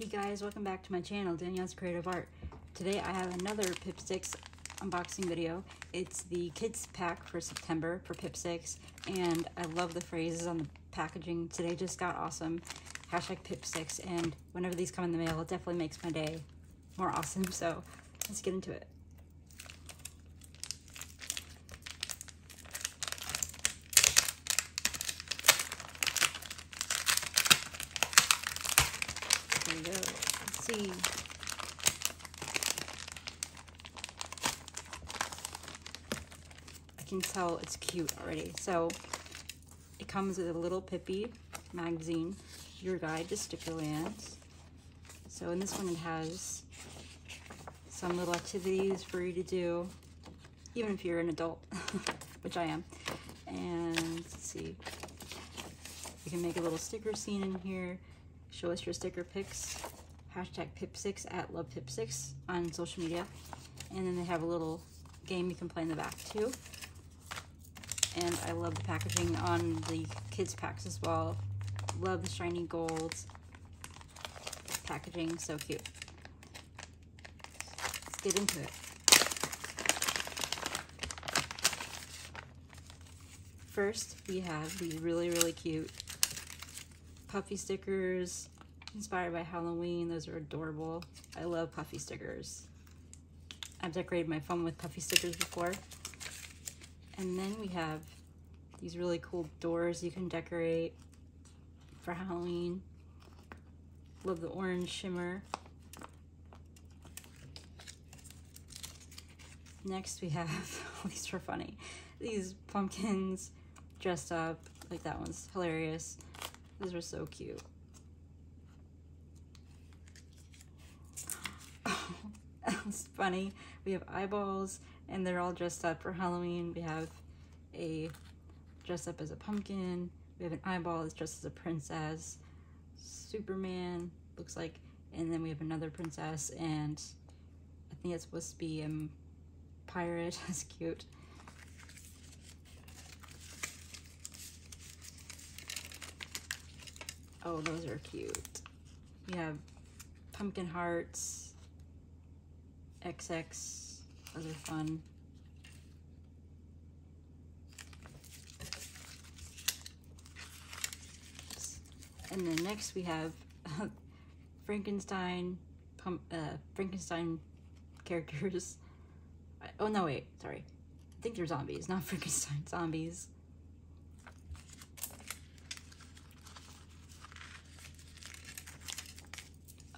Hey guys, welcome back to my channel, Danielle's Creative Art. Today I have another Pipsticks unboxing video. It's the kids pack for September for Pipsticks, and I love the phrases on the packaging. Today just got awesome. #Pipsticks, and whenever these come in the mail, it definitely makes my day more awesome. So let's get into it. There we go. Let's see. I can tell it's cute already. So it comes with a little Pippi magazine, your guide to Stickerlands. So in this one it has some little activities for you to do, even if you're an adult, which I am. And let's see, you can make a little sticker scene in here. Show us your sticker pics. #Pipsticks @LovePipsticks on social media. And then they have a little game you can play in the back too. And I love the packaging on the kids packs as well. Love the shiny gold packaging, so cute. Let's get into it. First, we have these really cute puffy stickers inspired by Halloween. Those are adorable. I love puffy stickers. I've decorated my phone with puffy stickers before. And then we have these really cool doors you can decorate for Halloween. Love the orange shimmer. Next we have, these are funny, these pumpkins dressed up, like that one's hilarious. Those are so cute. Oh, that's funny. We have eyeballs and they're all dressed up for Halloween. We have a dressed up as a pumpkin. We have an eyeball that's dressed as a princess. Superman looks like, and then we have another princess, and I think it's supposed to be a pirate. That's cute. Oh, those are cute. We have pumpkin hearts, XX. Those are fun. And then next we have Frankenstein characters. Oh no, wait, sorry. I think they're zombies, not Frankenstein, zombies.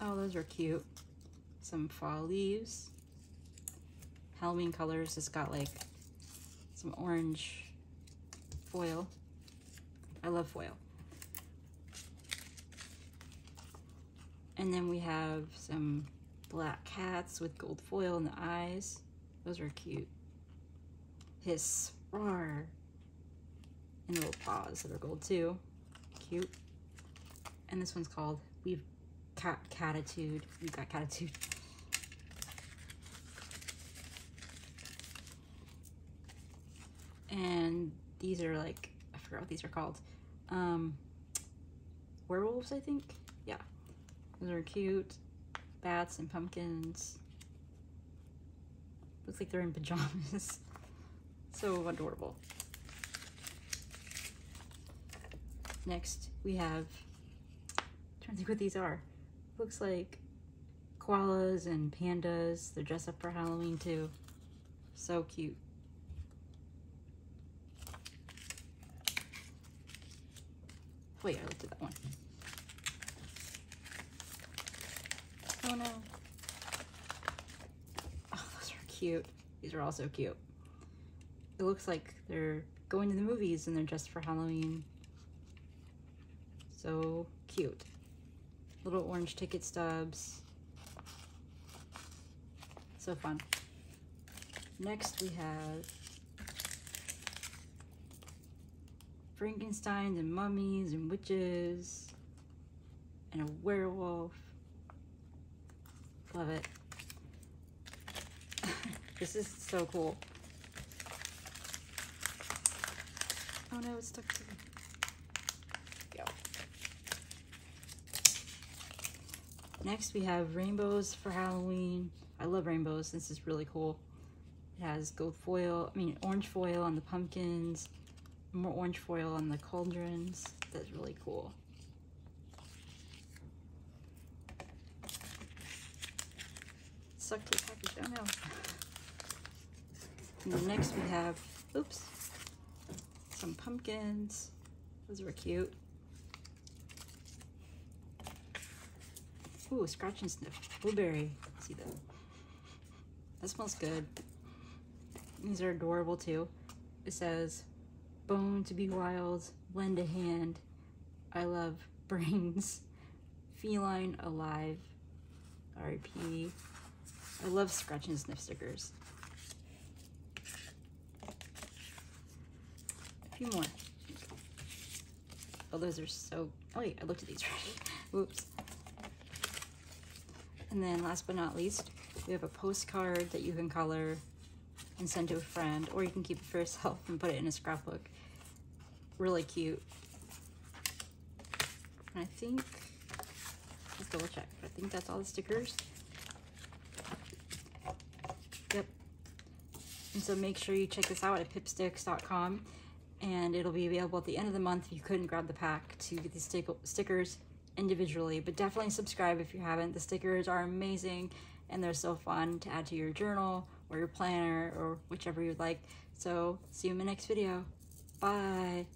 Oh, those are cute. Some fall leaves. Halloween colors. It's got like some orange foil. I love foil. And then we have some black cats with gold foil in the eyes. Those are cute. Hiss, roar. And little paws that are gold too. Cute. And this one's called We've Got Catitude. We've Got Catitude. And these are like, I forgot what these are called. Werewolves, I think? Yeah. Those are cute. Bats and pumpkins. Looks like they're in pajamas. So adorable. Next, we have, I'm trying to think what these are. Looks like koalas and pandas. They're dressed up for Halloween too. So cute. Wait, I looked at that one. Oh no. Oh, those are cute. These are also cute. It looks like they're going to the movies and they're dressed for Halloween. So cute. Little orange ticket stubs. So fun. Next we have Frankensteins and mummies and witches and a werewolf. Love it. This is so cool. Oh no, it's stuck to the... Go. Next we have rainbows for Halloween. I love rainbows. This is really cool. It has orange foil on the pumpkins, more orange foil on the cauldrons. That's really cool. Sucked the package, oh no. And then next we have, oops, some pumpkins. Those are cute. Ooh, scratch and sniff. Blueberry. See that? That smells good. These are adorable too. It says, bone to be wild, lend a hand. I love brains. Feline alive. R.I.P. I love scratch and sniff stickers. A few more. Oh, those are so... Oh wait, I looked at these already. Whoops. And then last but not least, we have a postcard that you can color and send to a friend, or you can keep it for yourself and put it in a scrapbook. Really cute. And I think, let's double check. I think that's all the stickers. Yep. And so make sure you check this out at pipsticks.com, and it'll be available at the end of the month if you couldn't grab the pack to get these stickers individually. But definitely subscribe if you haven't. The stickers are amazing and they're so fun to add to your journal or your planner or whichever you'd like. So see you in my next video. Bye.